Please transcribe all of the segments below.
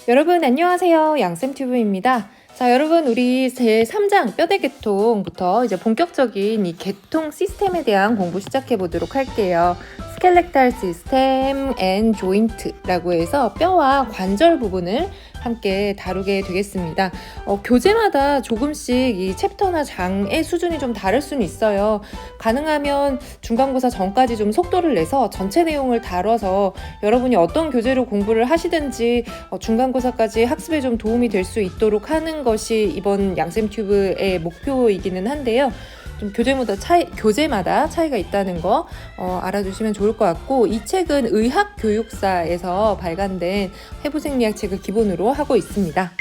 여러분 안녕하세요. 양쌤튜브입니다. 자, 여러분 우리 제3장 뼈대 계통부터 이제 본격적인 이 계통 시스템에 대한 공부 시작해 보도록 할게요. 스켈레탈 시스템 앤 조인트라고 해서 뼈와 관절 부분을 함께 다루게 되겠습니다. 교재마다 조금씩 이 챕터나 장의 수준이 좀 다를 수는 있어요. 가능하면 중간고사 전까지 좀 속도를 내서 전체 내용을 다뤄서 여러분이 어떤 교재로 공부를 하시든지 중간고사까지 학습에 좀 도움이 될 수 있도록 하는 것이 이번 양쌤튜브의 목표이기는 한데요. 좀 교재마다 차이가 있다는 거 알아두시면 좋을 것 같고, 이 책은 의학교육사에서 발간된 해부생리학 책을 기본으로 하고 있습니다.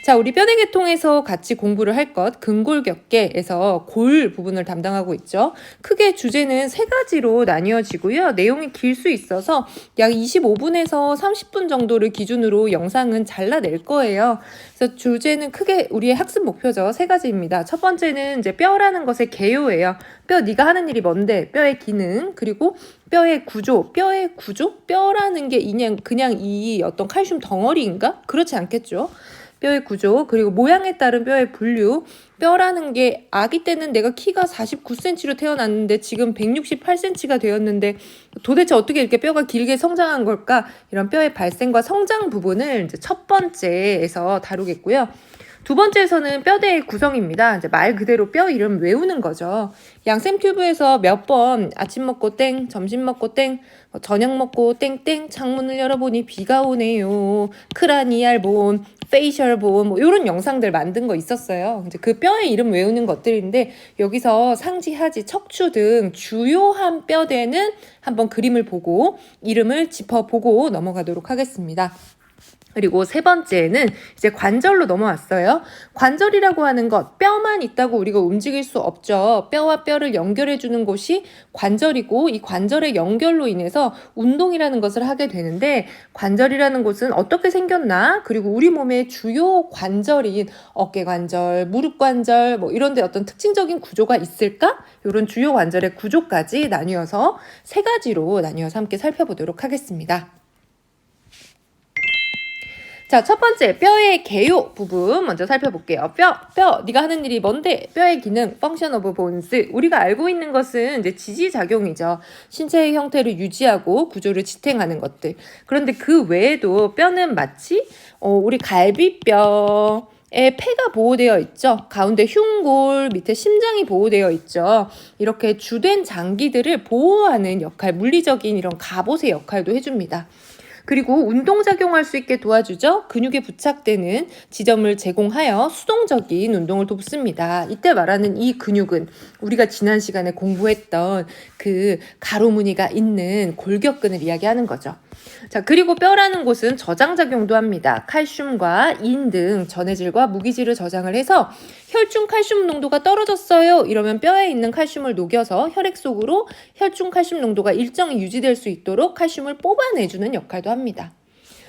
자, 우리 뼈대 계통에서 같이 공부를 할 것, 근골격계에서 골 부분을 담당하고 있죠. 크게 주제는 3가지로 나뉘어지고요. 내용이 길 수 있어서 약 25분에서 30분 정도를 기준으로 영상은 잘라낼 거예요. 그래서 주제는 크게 우리의 학습 목표죠. 3가지입니다. 첫 번째는 이제 뼈라는 것의 개요예요. 뼈, 네가 하는 일이 뭔데? 뼈의 기능, 그리고 뼈의 구조. 뼈라는 게 그냥 이 어떤 칼슘 덩어리인가? 그렇지 않겠죠. 뼈의 구조, 그리고 모양에 따른 뼈의 분류. 뼈라는 게 아기 때는 내가 키가 49cm로 태어났는데 지금 168cm가 되었는데 도대체 어떻게 이렇게 뼈가 길게 성장한 걸까? 이런 뼈의 발생과 성장 부분을 이제 첫 번째에서 다루겠고요. 두 번째에서는 뼈대의 구성입니다. 이제 말 그대로 뼈 이름 외우는 거죠. 양쌤튜브에서 몇 번 아침 먹고 땡, 점심 먹고 땡, 저녁 먹고 땡땡, 창문을 열어보니 비가 오네요. 크라니알 본, 페이셜 본, 뭐 이런 영상들 만든 거 있었어요. 이제 그 뼈의 이름 외우는 것들인데 여기서 상지, 하지, 척추 등 주요한 뼈대는 한번 그림을 보고 이름을 짚어보고 넘어가도록 하겠습니다. 그리고 세 번째는 이제 관절로 넘어왔어요. 관절이라고 하는 것, 뼈만 있다고 우리가 움직일 수 없죠. 뼈와 뼈를 연결해주는 곳이 관절이고, 이 관절의 연결로 인해서 운동이라는 것을 하게 되는데, 관절이라는 곳은 어떻게 생겼나? 그리고 우리 몸의 주요 관절인 어깨관절, 무릎관절, 뭐 이런 데 어떤 특징적인 구조가 있을까? 이런 주요 관절의 구조까지 나뉘어서 3가지로 나뉘어서 함께 살펴보도록 하겠습니다. 자, 첫 번째 뼈의 개요 부분 먼저 살펴볼게요. 뼈, 네가 하는 일이 뭔데? 뼈의 기능, function of bones. 우리가 알고 있는 것은 이제 지지작용이죠. 신체의 형태를 유지하고 구조를 지탱하는 것들. 그런데 그 외에도 뼈는 마치 우리 갈비뼈 에 폐가 보호되어 있죠. 가운데 흉골, 밑에 심장이 보호되어 있죠. 이렇게 주된 장기들을 보호하는 역할, 물리적인 이런 갑옷의 역할도 해줍니다. 그리고 운동작용할 수 있게 도와주죠. 근육에 부착되는 지점을 제공하여 수동적인 운동을 돕습니다. 이때 말하는 이 근육은 우리가 지난 시간에 공부했던 그 가로무늬가 있는 골격근을 이야기하는 거죠. 자, 그리고 뼈라는 곳은 저장작용도 합니다. 칼슘과 인 등 전해질과 무기질을 저장을 해서 혈중 칼슘 농도가 떨어졌어요. 이러면 뼈에 있는 칼슘을 녹여서 혈액 속으로 혈중 칼슘 농도가 일정히 유지될 수 있도록 칼슘을 뽑아내주는 역할도 합니다.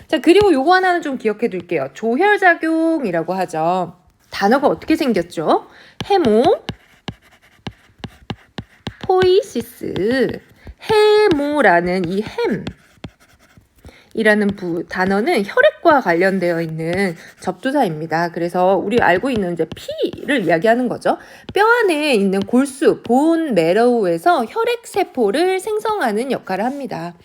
자, 그리고 요거 하나는 좀 기억해 둘게요. 조혈작용이라고 하죠. 단어가 어떻게 생겼죠? 헤모, 포이시스, 헤모라는 이 햄 이라는 단어는 혈액과 관련되어 있는 접두사입니다. 그래서 우리 알고 있는 이제 피를 이야기하는 거죠. 뼈 안에 있는 골수, 본 매러우에서 혈액 세포를 생성하는 역할을 합니다.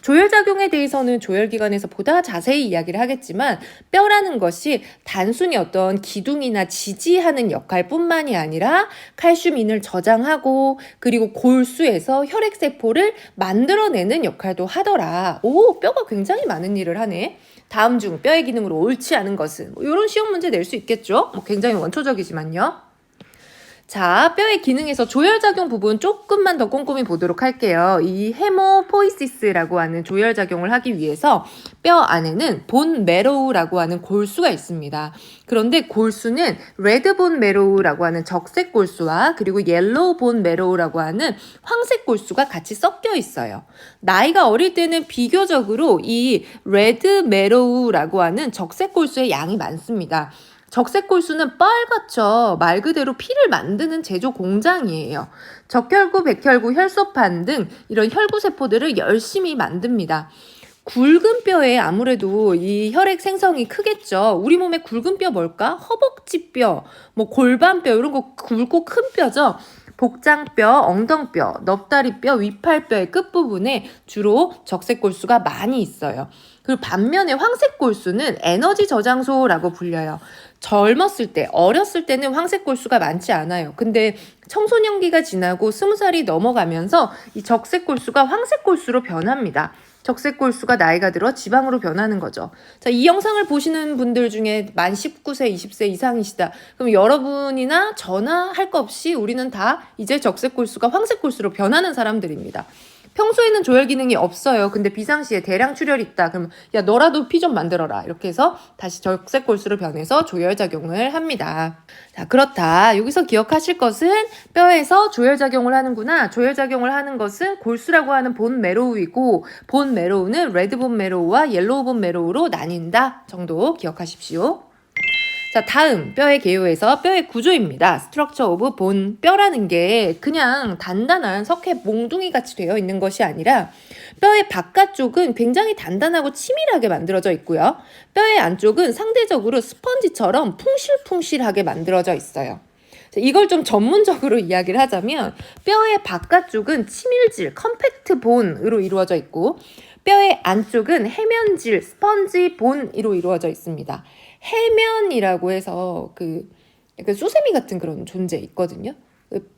조혈작용에 대해서는 조혈기관에서 보다 자세히 이야기를 하겠지만 뼈라는 것이 단순히 어떤 기둥이나 지지하는 역할뿐만이 아니라 칼슘인을 저장하고 그리고 골수에서 혈액세포를 만들어내는 역할도 하더라. 오, 뼈가 굉장히 많은 일을 하네. 다음 중 뼈의 기능으로 옳지 않은 것은 이런 시험 문제 낼 수 있겠죠? 굉장히 원초적이지만요. 자, 뼈의 기능에서 조혈작용 부분 조금만 더 꼼꼼히 보도록 할게요. 이 헤모포이시스라고 하는 조혈작용을 하기 위해서 뼈 안에는 본 매로우라고 하는 골수가 있습니다. 그런데 골수는 레드 본 매로우라고 하는 적색 골수와 그리고 옐로우 본 매로우라고 하는 황색 골수가 같이 섞여 있어요. 나이가 어릴 때는 비교적으로 이 레드 매로우라고 하는 적색 골수의 양이 많습니다. 적색 골수는 빨갛죠. 말 그대로 피를 만드는 제조 공장이에요. 적혈구, 백혈구, 혈소판 등 이런 혈구세포들을 열심히 만듭니다. 굵은 뼈에 아무래도 이 혈액 생성이 크겠죠. 우리 몸에 굵은 뼈 뭘까? 허벅지뼈, 뭐 골반뼈 이런 거 굵고 큰 뼈죠. 복장뼈, 엉덩뼈, 넙다리뼈, 위팔뼈의 끝부분에 주로 적색골수가 많이 있어요. 그리고 반면에 황색골수는 에너지 저장소라고 불려요. 젊었을 때, 어렸을 때는 황색골수가 많지 않아요. 근데 청소년기가 지나고 20살이 넘어가면서 이 적색골수가 황색골수로 변합니다. 적색골수가 나이가 들어 지방으로 변하는 거죠. 자, 이 영상을 보시는 분들 중에 만 19세, 20세 이상이시다. 그럼 여러분이나 저나 할 거 없이 우리는 다 이제 적색골수가 황색골수로 변하는 사람들입니다. 평소에는 조혈 기능이 없어요. 근데 비상시에 대량 출혈이 있다. 그러면 야 너라도 피 좀 만들어라. 이렇게 해서 다시 적색골수로 변해서 조혈작용을 합니다. 자, 그렇다. 여기서 기억하실 것은 뼈에서 조혈작용을 하는구나. 조혈작용을 하는 것은 골수라고 하는 본 메로우이고 본 메로우는 레드본 메로우와 옐로우본 메로우로 나뉜다 정도 기억하십시오. 자, 다음 뼈의 개요에서 뼈의 구조입니다. 스트럭처 오브 본. 뼈라는 게 그냥 단단한 석회 몽둥이 같이 되어 있는 것이 아니라 뼈의 바깥쪽은 굉장히 단단하고 치밀하게 만들어져 있고요. 뼈의 안쪽은 상대적으로 스펀지처럼 풍실풍실하게 만들어져 있어요. 자, 이걸 좀 전문적으로 이야기를 하자면 뼈의 바깥쪽은 치밀질, 컴팩트 본으로 이루어져 있고 뼈의 안쪽은 해면질, 스펀지 본으로 이루어져 있습니다. 해면이라고 해서 약간 수세미 같은 그런 존재 있거든요.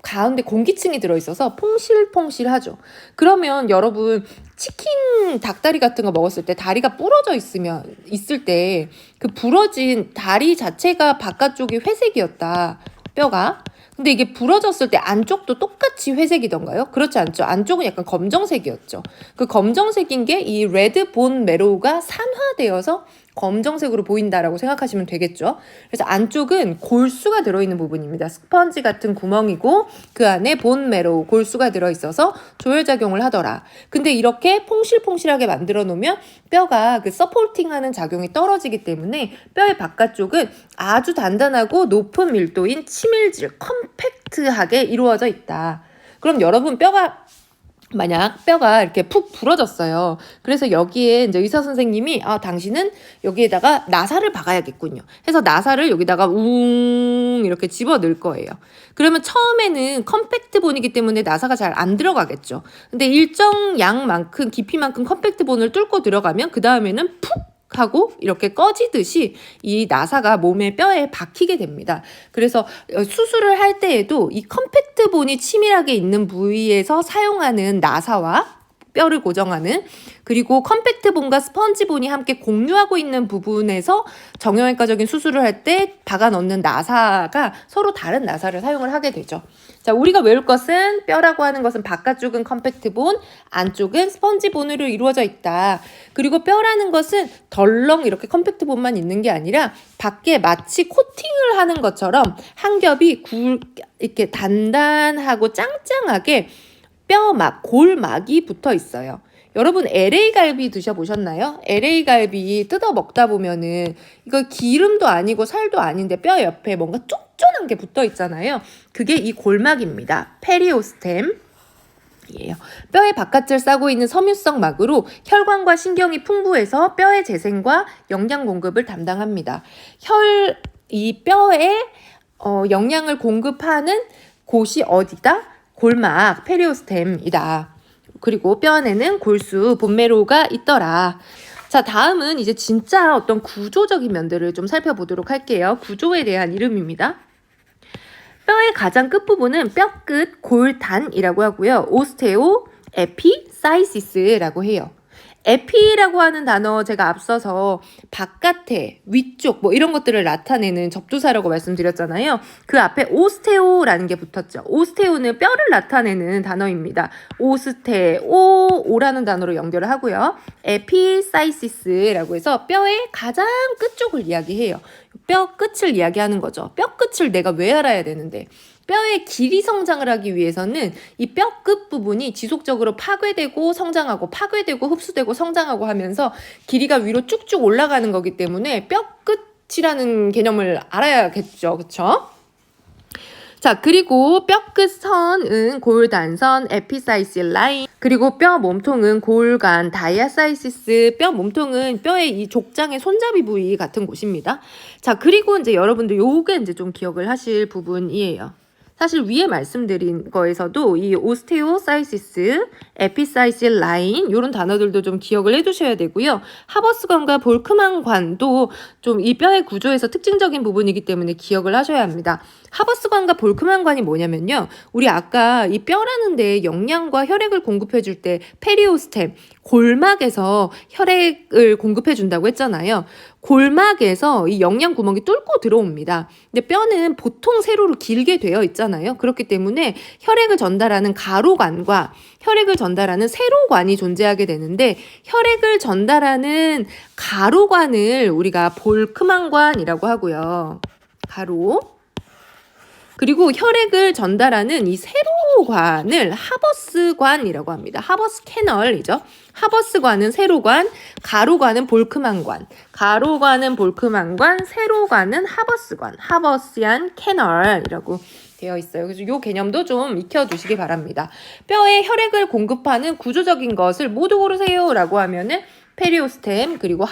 가운데 공기층이 들어있어서 퐁실퐁실하죠. 그러면 여러분 치킨 닭다리 같은 거 먹었을 때 다리가 부러져 있을 때 그 부러진 다리 자체가 바깥쪽이 회색이었다. 뼈가. 근데 이게 부러졌을 때 안쪽도 똑같이 회색이던가요? 그렇지 않죠. 안쪽은 약간 검정색이었죠. 그 검정색인 게 이 레드 본 메로우가 산화되어서 검정색으로 보인다라고 생각하시면 되겠죠. 그래서 안쪽은 골수가 들어있는 부분입니다. 스펀지 같은 구멍이고 그 안에 본 메로우, 골수가 들어있어서 조혈작용을 하더라. 근데 이렇게 퐁실퐁실하게 만들어 놓으면 뼈가 그 서포팅하는 작용이 떨어지기 때문에 뼈의 바깥쪽은 아주 단단하고 높은 밀도인 치밀질, 컴팩트하게 이루어져 있다. 그럼 여러분 만약 뼈가 이렇게 푹 부러졌어요. 그래서 여기에 이제 의사 선생님이 당신은 여기에다가 나사를 박아야겠군요. 해서 나사를 여기다가 이렇게 집어 넣을 거예요. 그러면 처음에는 컴팩트 본이기 때문에 나사가 잘 안 들어가겠죠. 근데 일정 양만큼 깊이만큼 컴팩트 본을 뚫고 들어가면 그 다음에는 푹 하고 이렇게 꺼지듯이 이 나사가 몸의 뼈에 박히게 됩니다. 그래서 수술을 할 때에도 이 컴팩트 본이 치밀하게 있는 부위에서 사용하는 나사와 뼈를 고정하는 그리고 컴팩트 본과 스펀지 본이 함께 공유하고 있는 부분에서 정형외과적인 수술을 할 때 박아 넣는 나사가 서로 다른 나사를 사용을 하게 되죠. 자, 우리가 외울 것은 뼈라고 하는 것은 바깥쪽은 컴팩트 본, 안쪽은 스펀지 본으로 이루어져 있다. 그리고 뼈라는 것은 덜렁 이렇게 컴팩트 본만 있는 게 아니라 밖에 마치 코팅을 하는 것처럼 한 겹이 이렇게 단단하고 짱짱하게 뼈막, 골막이 붙어 있어요. 여러분 LA 갈비 드셔보셨나요? LA 갈비 뜯어 먹다 보면은 이거 기름도 아니고 살도 아닌데 뼈 옆에 뭔가 쫀쫀한 게 붙어 있잖아요. 그게 이 골막입니다. 페리오스템. 이에요. 뼈의 바깥을 싸고 있는 섬유성 막으로 혈관과 신경이 풍부해서 뼈의 재생과 영양 공급을 담당합니다. 이 뼈에 영양을 공급하는 곳이 어디다? 골막, 페리오스템이다. 그리고 뼈 안에는 골수, 본메로우가 있더라. 자, 다음은 이제 진짜 어떤 구조적인 면들을 좀 살펴보도록 할게요. 구조에 대한 이름입니다. 뼈의 가장 끝부분은 뼈끝 골단이라고 하고요. 오스테오, 에피, 사이시스라고 해요. 에피라고 하는 단어 제가 앞서서 바깥에, 위쪽 뭐 이런 것들을 나타내는 접두사라고 말씀드렸잖아요. 그 앞에 오스테오라는 게 붙었죠. 오스테오는 뼈를 나타내는 단어입니다. 오라는 단어로 연결을 하고요. 에피사이시스라고 해서 뼈의 가장 끝쪽을 이야기해요. 뼈 끝을 이야기하는 거죠. 뼈 끝을 내가 왜 알아야 되는데 뼈의 길이 성장을 하기 위해서는 이 뼈 끝 부분이 지속적으로 파괴되고 성장하고 파괴되고 흡수되고 성장하고 하면서 길이가 위로 쭉쭉 올라가는 거기 때문에 뼈 끝이라는 개념을 알아야겠죠. 그렇죠? 자, 그리고 뼈끝 선은 골단선, 에피사이실 라인, 그리고 뼈 몸통은 골간, 다이아사이시스, 뼈 몸통은 뼈의 이 족장의 손잡이 부위 같은 곳입니다. 자, 그리고 이제 여러분들 요게 이제 좀 기억을 하실 부분이에요. 사실 위에 말씀드린 거에서도 이 오스테오사이시스, 에피사이실 라인 이런 단어들도 좀 기억을 해두셔야 되고요. 하버스관과 볼크만관도 좀 이 뼈의 구조에서 특징적인 부분이기 때문에 기억을 하셔야 합니다. 하버스관과 볼크만관이 뭐냐면요. 우리 아까 이 뼈라는 데에 영양과 혈액을 공급해 줄 때 페리오스템, 골막에서 혈액을 공급해 준다고 했잖아요. 골막에서 이 영양 구멍이 뚫고 들어옵니다. 근데 뼈는 보통 세로로 길게 되어 있잖아요. 그렇기 때문에 혈액을 전달하는 가로관과 혈액을 전달하는 세로관이 존재하게 되는데 혈액을 전달하는 가로관을 우리가 볼크만관이라고 하고요. 가로. 그리고 혈액을 전달하는 이 세로관을 하버스관이라고 합니다. 하버스 캐널이죠. 하버스관은 세로관, 가로관은 볼크만관, 가로관은 볼크만관, 세로관은 하버스관, 하버시안 캐널이라고 되어 있어요. 그래서 이 개념도 좀 익혀두시기 바랍니다. 뼈에 혈액을 공급하는 구조적인 것을 모두 고르세요 라고 하면은 페리오스템, 그리고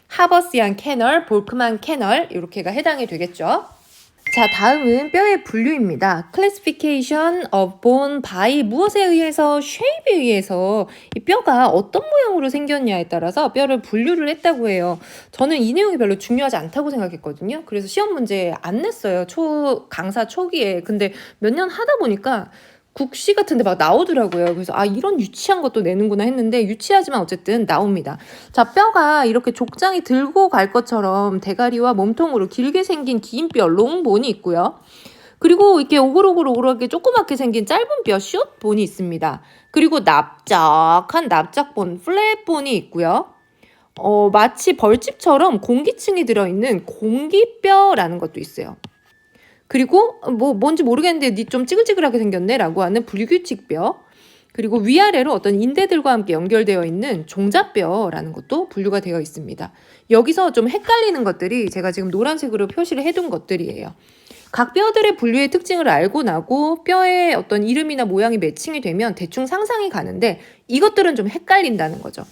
하버시안 캐널, 볼크만 캐널 이렇게가 해당이 되겠죠. 자, 다음은 뼈의 분류입니다. Classification of bone by 무엇에 의해서, shape에 의해서 이 뼈가 어떤 모양으로 생겼냐에 따라서 뼈를 분류를 했다고 해요. 저는 이 내용이 별로 중요하지 않다고 생각했거든요. 그래서 시험 문제 안 냈어요. 강사 초기에. 근데 몇 년 하다 보니까 국시 같은 데 막 나오더라고요. 그래서 이런 유치한 것도 내는구나 했는데 유치하지만 어쨌든 나옵니다. 자, 뼈가 이렇게 족장이 들고 갈 것처럼 대가리와 몸통으로 길게 생긴 긴 뼈, 롱본이 있고요. 그리고 이렇게 오글오글오글하게 조그맣게 생긴 짧은 뼈, 숏본이 있습니다. 그리고 납작한 납작본, 플랫본이 있고요. 마치 벌집처럼 공기층이 들어있는 공기뼈라는 것도 있어요. 그리고 뭔지 모르겠는데 니 좀 찌글찌글하게 생겼네 라고 하는 불규칙뼈, 그리고 위아래로 어떤 인대들과 함께 연결되어 있는 종잡뼈라는 것도 분류가 되어 있습니다. 여기서 좀 헷갈리는 것들이 제가 지금 노란색으로 표시를 해둔 것들이에요. 각 뼈들의 분류의 특징을 알고 나고 뼈의 어떤 이름이나 모양이 매칭이 되면 대충 상상이 가는데 이것들은 좀 헷갈린다는 거죠.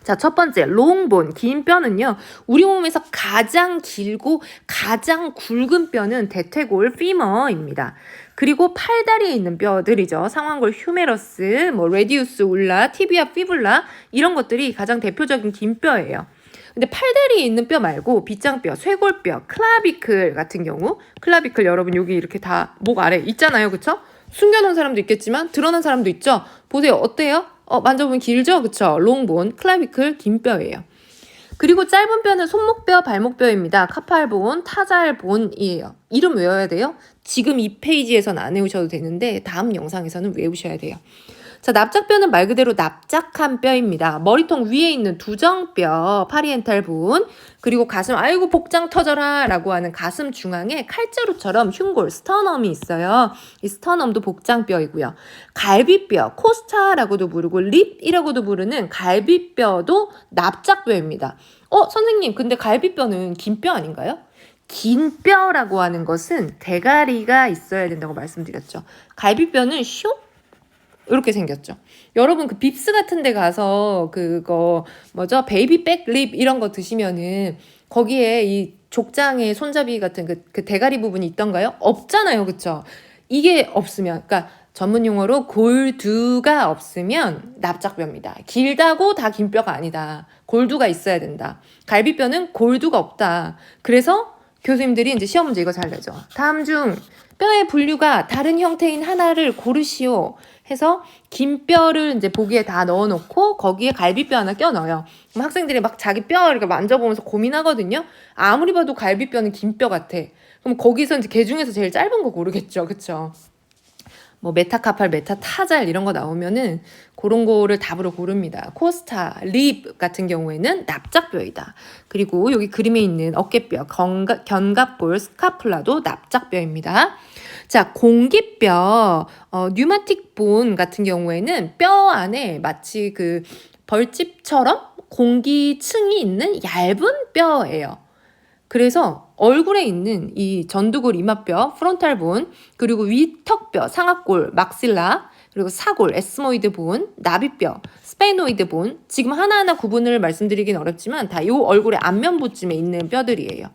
자, 첫 번째, 롱본, 긴 뼈는요, 우리 몸에서 가장 길고 가장 굵은 뼈는 대퇴골, 피머입니다. 그리고 팔다리에 있는 뼈들이죠. 상완골, 휴메러스, 레디우스, 울라, 티비아, 피블라 이런 것들이 가장 대표적인 긴 뼈예요. 근데 팔다리에 있는 뼈 말고 빗장뼈, 쇄골뼈, 클라비클 같은 경우, 클라비클 여러분 여기 이렇게 다 목 아래 있잖아요. 그쵸? 숨겨놓은 사람도 있겠지만 드러난 사람도 있죠. 보세요. 어때요? 만져보면 길죠? 그쵸? 롱본, 클라비클, 긴 뼈예요. 그리고 짧은 뼈는 손목뼈, 발목뼈입니다. 카팔본, 타잘본이에요. 이름 외워야 돼요? 지금 이 페이지에서는 안 외우셔도 되는데 다음 영상에서는 외우셔야 돼요. 자, 납작뼈는 말 그대로 납작한 뼈입니다. 머리통 위에 있는 두정뼈, 파리엔탈 본, 그리고 가슴, 아이고 복장 터져라 라고 하는 가슴 중앙에 칼자루처럼 흉골, 스터넘이 있어요. 이 스터넘도 복장뼈이고요. 갈비뼈, 코스타라고도 부르고 립이라고도 부르는 갈비뼈도 납작뼈입니다. 선생님, 근데 갈비뼈는 긴 뼈 아닌가요? 긴 뼈라고 하는 것은 대가리가 있어야 된다고 말씀드렸죠. 갈비뼈는 쇽 이렇게 생겼죠. 여러분 그 빕스 같은 데 가서 그거 뭐죠? 베이비백 립 이런 거 드시면은 거기에 이 족장의 손잡이 같은 그 대가리 부분이 있던가요? 없잖아요. 그쵸? 이게 없으면, 그러니까 전문 용어로 골두가 없으면 납작뼈입니다. 길다고 다 긴 뼈가 아니다. 골두가 있어야 된다. 갈비뼈는 골두가 없다. 그래서 교수님들이 이제 시험 문제 이거 잘 내죠. 다음 중 뼈의 분류가 다른 형태인 하나를 고르시오 해서 긴 뼈를 이제 보기에 다 넣어놓고 거기에 갈비뼈 하나 껴 넣어요. 그럼 학생들이 막 자기 뼈 이렇게 만져보면서 고민하거든요. 아무리 봐도 갈비뼈는 긴 뼈 같아. 그럼 거기서 이제 개 중에서 제일 짧은 거 고르겠죠. 그쵸? 메타카팔, 메타타잘 이런 거 나오면은 그런 거를 답으로 고릅니다. 코스타, 립 같은 경우에는 납작뼈이다. 그리고 여기 그림에 있는 어깨뼈, 견갑골, 스카플라도 납작뼈입니다. 자, 공기뼈, 뉴마틱 본 같은 경우에는 뼈 안에 마치 그 벌집처럼 공기층이 있는 얇은 뼈예요. 그래서 얼굴에 있는 이 전두골 이마뼈, 프론탈 본, 그리고 위턱뼈, 상악골, 막실라, 그리고 사골, 에스모이드 본, 나비뼈, 스페노이드 본, 지금 하나하나 구분을 말씀드리긴 어렵지만 다 이 얼굴의 안면부쯤에 있는 뼈들이에요.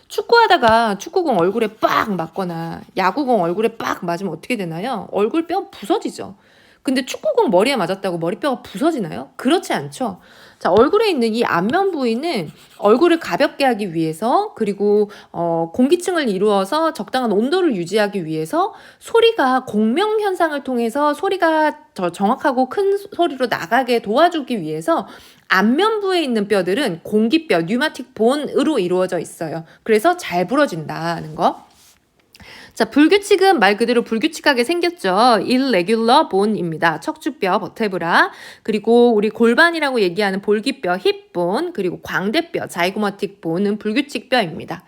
축구하다가 축구공 얼굴에 빡 맞거나 야구공 얼굴에 빡 맞으면 어떻게 되나요? 얼굴 뼈 부서지죠. 근데 축구공 머리에 맞았다고 머리뼈가 부서지나요? 그렇지 않죠. 자, 얼굴에 있는 이 안면 부위는 얼굴을 가볍게 하기 위해서, 그리고 공기층을 이루어서 적당한 온도를 유지하기 위해서 소리가 공명 현상을 통해서 소리가 더 정확하고 큰 소리로 나가게 도와주기 위해서 안면부에 있는 뼈들은 공기뼈, 뉴마틱 본으로 이루어져 있어요. 그래서 잘 부러진다는 거. 자, 불규칙은 말 그대로 불규칙하게 생겼죠. irregular bone입니다. 척추뼈, 버테브라, 그리고 우리 골반이라고 얘기하는 볼기뼈, 힙본, 그리고 광대뼈, 자이고마틱 본은 불규칙뼈입니다.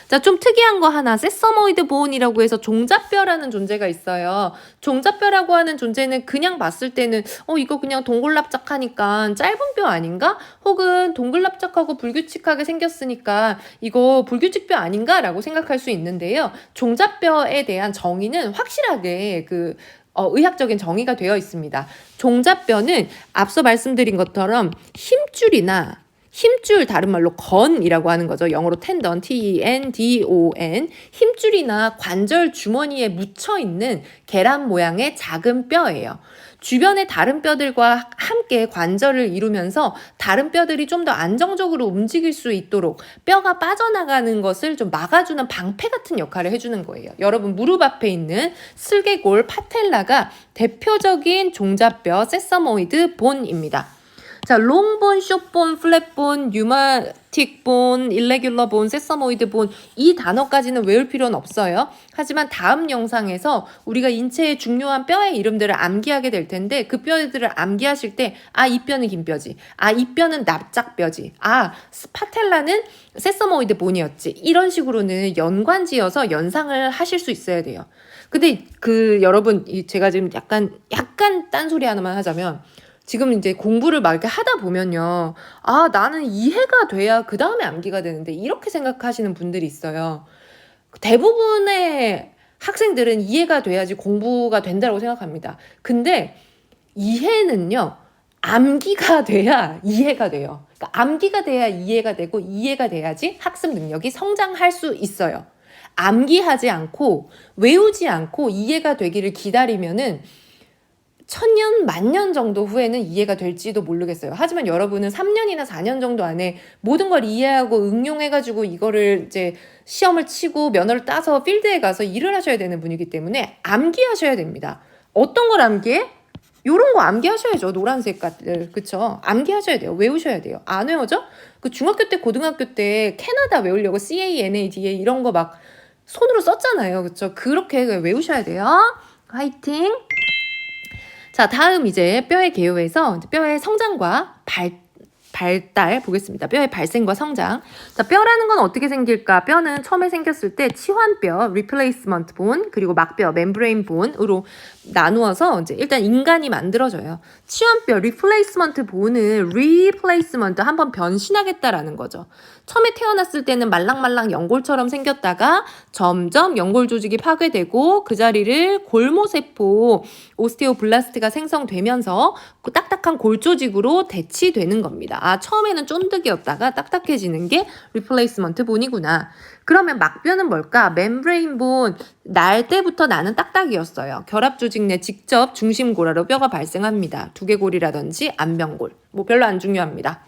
자, 좀 특이한 거 하나, 세서모이드 본이라고 해서 종잡뼈라는 존재가 있어요. 종잡뼈라고 하는 존재는 그냥 봤을 때는 이거 그냥 동글납작하니까 짧은 뼈 아닌가? 혹은 동글납작하고 불규칙하게 생겼으니까 이거 불규칙뼈 아닌가? 라고 생각할 수 있는데요. 종잡뼈에 대한 정의는 확실하게 의학적인 정의가 되어 있습니다. 종잡뼈는 앞서 말씀드린 것처럼 힘줄, 다른 말로 건이라고 하는 거죠. 영어로 tendon, T-E-N-D-O-N. 힘줄이나 관절 주머니에 묻혀있는 계란 모양의 작은 뼈예요. 주변의 다른 뼈들과 함께 관절을 이루면서 다른 뼈들이 좀 더 안정적으로 움직일 수 있도록 뼈가 빠져나가는 것을 좀 막아주는 방패 같은 역할을 해주는 거예요. 여러분, 무릎 앞에 있는 슬개골 파텔라가 대표적인 종잡뼈 세서모이드 본입니다. 자, 롱본, 숏본, 플랫본, 뉴마틱 본, 일레귤러 본, 세서모이드 본, 이 단어까지는 외울 필요는 없어요. 하지만 다음 영상에서 우리가 인체의 중요한 뼈의 이름들을 암기하게 될 텐데, 그 뼈들을 암기하실 때 이 뼈는 긴 뼈지, 이 뼈는 납작뼈지, 스파텔라는 세서모이드 본이었지, 이런 식으로는 연관지어서 연상을 하실 수 있어야 돼요. 근데 여러분, 제가 지금 약간 딴소리 하나만 하자면, 지금 이제 공부를 막 이렇게 하다 보면요. 나는 이해가 돼야 그 다음에 암기가 되는데, 이렇게 생각하시는 분들이 있어요. 대부분의 학생들은 이해가 돼야지 공부가 된다고 생각합니다. 근데 이해는요, 암기가 돼야 이해가 돼요. 그러니까 암기가 돼야 이해가 되고, 이해가 돼야지 학습 능력이 성장할 수 있어요. 암기하지 않고 외우지 않고 이해가 되기를 기다리면은 1000년, 10,000년 정도 후에는 이해가 될지도 모르겠어요. 하지만 여러분은 3년이나 4년 정도 안에 모든 걸 이해하고 응용해가지고 이거를 이제 시험을 치고 면허를 따서 필드에 가서 일을 하셔야 되는 분이기 때문에 암기하셔야 됩니다. 어떤 걸 암기해? 요런 거 암기하셔야죠. 노란색 같은, 그쵸? 암기하셔야 돼요. 외우셔야 돼요. 안 외워져? 중학교 때, 고등학교 때 캐나다 외우려고 CANADA 이런 거 막 손으로 썼잖아요. 그쵸? 그렇게 외우셔야 돼요. 화이팅! 자, 다음 이제 뼈의 개요에서 뼈의 성장과 발달 보겠습니다. 뼈의 발생과 성장. 자, 뼈라는 건 어떻게 생길까? 뼈는 처음에 생겼을 때 치환뼈, replacement bone, 그리고 막뼈, membrane bone으로 나누어서 이제 일단 인간이 만들어져요. 치환뼈, replacement bone은 replacement, 한번 변신하겠다라는 거죠. 처음에 태어났을 때는 말랑말랑 연골처럼 생겼다가 점점 연골 조직이 파괴되고 그 자리를 골모세포, 오스테오블라스트가 생성되면서 그 딱딱한 골 조직으로 대치되는 겁니다. 처음에는 쫀득이었다가 딱딱해지는 게 리플레이스먼트 본이구나. 그러면 막뼈는 뭘까? 멤브레인 본, 날 때부터 나는 딱딱이었어요. 결합 조직 내 직접 중심골화로 뼈가 발생합니다. 두개골이라든지 안면골. 별로 안 중요합니다.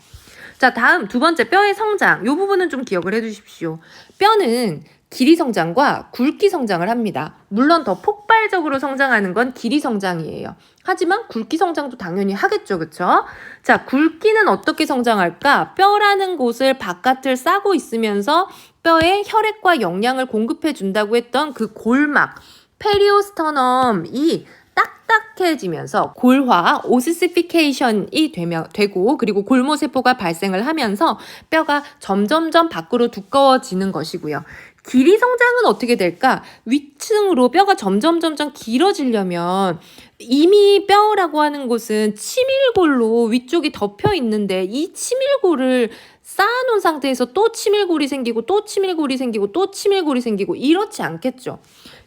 자, 다음 두 번째 뼈의 성장. 이 부분은 좀 기억을 해주십시오. 뼈는 길이 성장과 굵기 성장을 합니다. 물론 더 폭발적으로 성장하는 건 길이 성장이에요. 하지만 굵기 성장도 당연히 하겠죠. 그쵸? 자, 굵기는 어떻게 성장할까? 뼈라는 곳을 바깥을 싸고 있으면서 뼈에 혈액과 영양을 공급해 준다고 했던 그 골막, 페리오스터넘이 딱 딱딱해지면서 골화, 오시시피케이션이 되고 그리고 골모세포가 발생을 하면서 뼈가 점점점 밖으로 두꺼워지는 것이고요. 길이 성장은 어떻게 될까? 위층으로 뼈가 점점 길어지려면 이미 뼈라고 하는 곳은 치밀골로 위쪽이 덮여 있는데 이 치밀골을 쌓아놓은 상태에서 또 치밀골이 생기고 또 치밀골이 생기고 또 치밀골이 생기고 이렇지 않겠죠.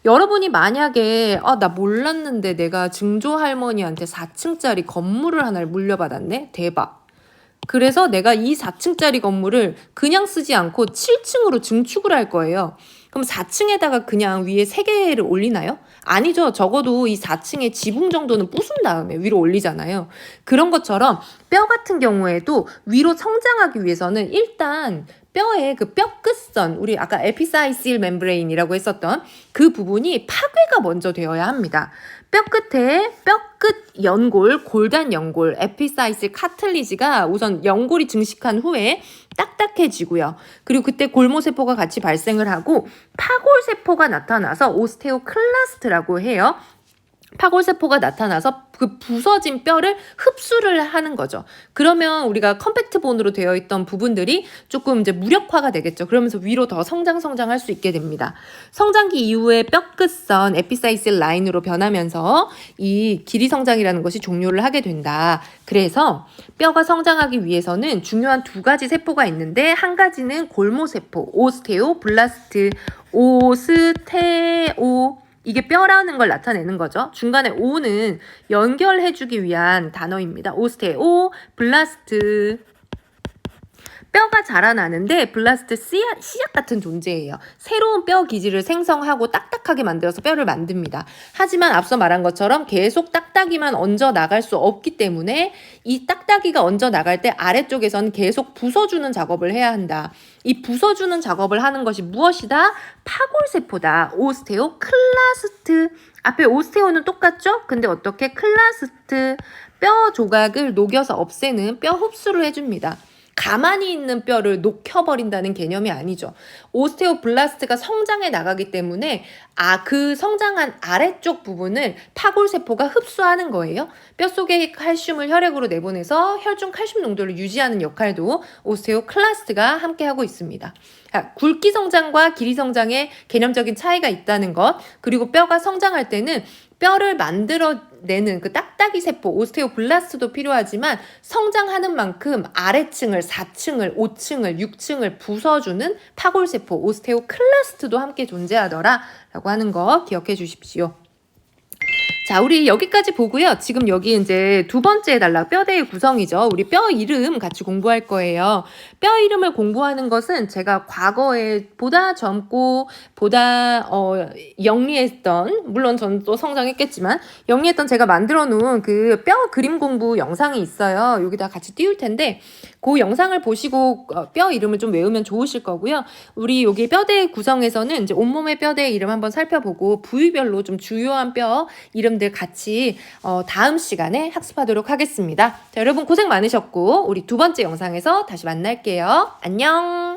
여러분이 만약에 나 몰랐는데 내가 증조 할머니한테 4층짜리 건물을 하나를 물려받았네? 대박. 그래서 내가 이 4층짜리 건물을 그냥 쓰지 않고 7층으로 증축을 할 거예요. 그럼 4층에다가 그냥 위에 3개를 올리나요? 아니죠. 적어도 이 4층에 지붕 정도는 부순 다음에 위로 올리잖아요. 그런 것처럼 뼈 같은 경우에도 위로 성장하기 위해서는 일단 뼈의 그 뼈 끝선, 우리 아까 에피사이실 멤브레인이라고 했었던 그 부분이 파괴가 먼저 되어야 합니다. 뼈 끝에 뼈 끝 연골, 골단 연골, 에피사이실 카틀리지가 우선 연골이 증식한 후에 딱딱해지고요. 그리고 그때 골모세포가 같이 발생을 하고 파골세포가 나타나서 오스테오클라스트라고 해요. 파골세포가 나타나서 그 부서진 뼈를 흡수를 하는 거죠. 그러면 우리가 컴팩트 본으로 되어 있던 부분들이 조금 이제 무력화가 되겠죠. 그러면서 위로 더 성장할 수 있게 됩니다. 성장기 이후에 뼈 끝선 에피사이실 라인으로 변하면서 이 길이 성장이라는 것이 종료를 하게 된다. 그래서 뼈가 성장하기 위해서는 중요한 2가지 세포가 있는데 한 가지는 골모세포, 오스테오, 블라스트, 오스테오 이게 뼈라는 걸 나타내는 거죠. 중간에 오는 연결해주기 위한 단어입니다. 오스테오, 블라스트. 뼈가 자라나는데 블라스트 씨앗 같은 존재예요. 새로운 뼈 기질을 생성하고 딱딱하게 만들어서 뼈를 만듭니다. 하지만 앞서 말한 것처럼 계속 딱딱이만 얹어 나갈 수 없기 때문에 이 딱딱이가 얹어 나갈 때 아래쪽에서는 계속 부숴주는 작업을 해야 한다. 이 부숴주는 작업을 하는 것이 무엇이다? 파골세포다. 오스테오 클라스트. 앞에 오스테오는 똑같죠? 근데 어떻게 클라스트 뼈 조각을 녹여서 없애는 뼈 흡수를 해줍니다. 가만히 있는 뼈를 녹여버린다는 개념이 아니죠. 오스테오블라스트가 성장해 나가기 때문에 그 성장한 아래쪽 부분을 파골세포가 흡수하는 거예요. 뼈 속의 칼슘을 혈액으로 내보내서 혈중 칼슘 농도를 유지하는 역할도 오스테오클라스트가 함께 하고 있습니다. 굵기 성장과 길이 성장에 개념적인 차이가 있다는 것, 그리고 뼈가 성장할 때는 뼈를 만들어내는 그 딱딱이 세포, 오스테오블라스트도 필요하지만 성장하는 만큼 아래층을, 4층을, 5층을, 6층을 부숴주는 파골세포, 오스테오클라스트도 함께 존재하더라 라고 하는 거 기억해 주십시오. 자, 우리 여기까지 보고요. 지금 여기 이제 2번째 단락 뼈대의 구성이죠. 우리 뼈 이름 같이 공부할 거예요. 뼈 이름을 공부하는 것은 제가 과거에 보다 젊고 보다 영리했던, 물론 전 또 성장했겠지만 영리했던 제가 만들어 놓은 그 뼈 그림 공부 영상이 있어요. 여기다 같이 띄울 텐데 그 영상을 보시고 뼈 이름을 좀 외우면 좋으실 거고요. 우리 여기 뼈대 구성에서는 이제 온몸의 뼈대의 이름 한번 살펴보고 부위별로 좀 주요한 뼈 이름들 같이 다음 시간에 학습하도록 하겠습니다. 자, 여러분 고생 많으셨고 우리 2번째 영상에서 다시 만날게요. 안녕.